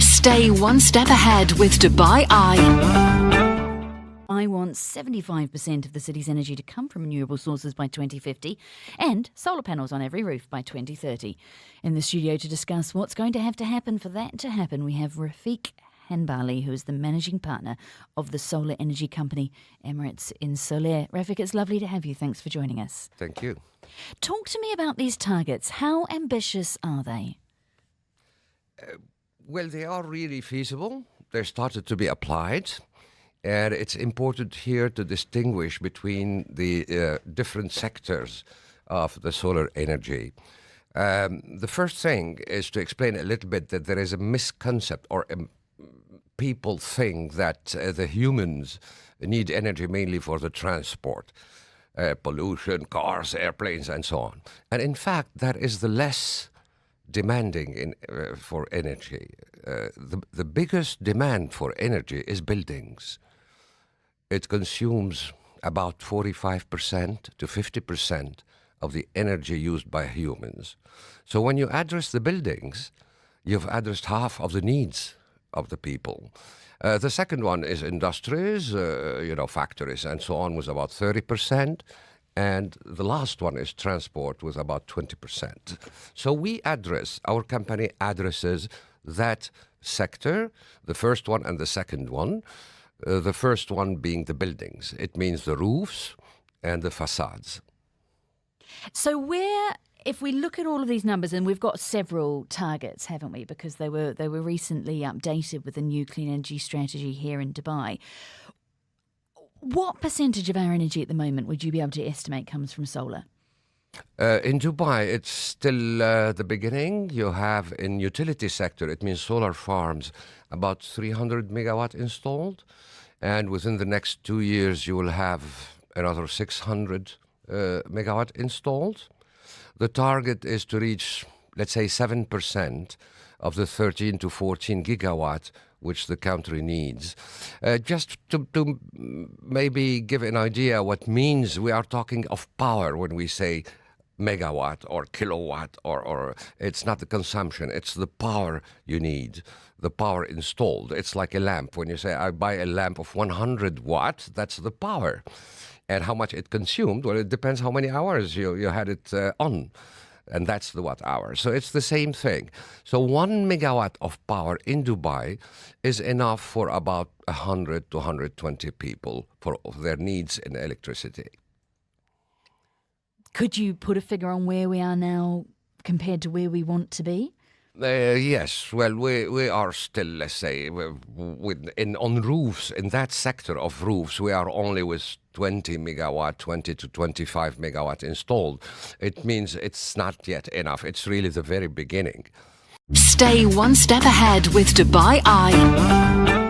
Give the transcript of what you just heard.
Stay one step ahead with Dubai Eye. I want 75% of the city's energy to come from renewable sources by 2050 and solar panels on every roof by 2030. In the studio to discuss what's going to have to happen for that to happen, we have Rafic Hanbali, who is the managing partner of the solar energy company Emirates Insolaire. Rafic, it's lovely to have you. Thanks for joining us. Thank you. Talk to me about these targets. How ambitious are they? Well, they are really feasible. They started to be applied. And it's important here to distinguish between the different sectors of the solar energy. The first thing is to explain a little bit that there is a misconception or people think that the humans need energy mainly for the transport, pollution, cars, airplanes, and so on. And in fact, that is the less demanding for energy. The biggest demand for energy is buildings. It consumes about 45% to 50% of the energy used by humans. So when you address the buildings, you've addressed half of the needs of the people. The second one is industries, factories and so on, was about 30%. And the last one is transport with about 20%. So our company addresses that sector, the first one and the second one. The first one being the buildings. It means the roofs and the facades. So if we look at all of these numbers, and we've got several targets, haven't we? Because they were recently updated with the new clean energy strategy here in Dubai. What percentage of our energy at the moment would you be able to estimate comes from solar? In Dubai, it's still the beginning. You have in utility sector, it means solar farms, about 300 megawatt installed. And within the next 2 years, you will have another 600 megawatt installed. The target is to reach, let's say, 7% of the 13 to 14 gigawatt which the country needs. Just to maybe give an idea what means, we are talking of power when we say megawatt or kilowatt, or it's not the consumption, it's the power you need, the power installed. It's like a lamp. When you say, I buy a lamp of 100 watt, that's the power. And how much it consumed, well, it depends how many hours you had it on. And that's the watt hour. So it's the same thing. So 1 megawatt of power in Dubai is enough for about 100 to 120 people for their needs in electricity. Could you put a figure on where we are now compared to where we want to be? Yes, well, we are still, let's say, on roofs, in that sector of roofs, we are only with 20 to 25 megawatt installed. It means it's not yet enough. It's really the very beginning. Stay one step ahead with Dubai Eye.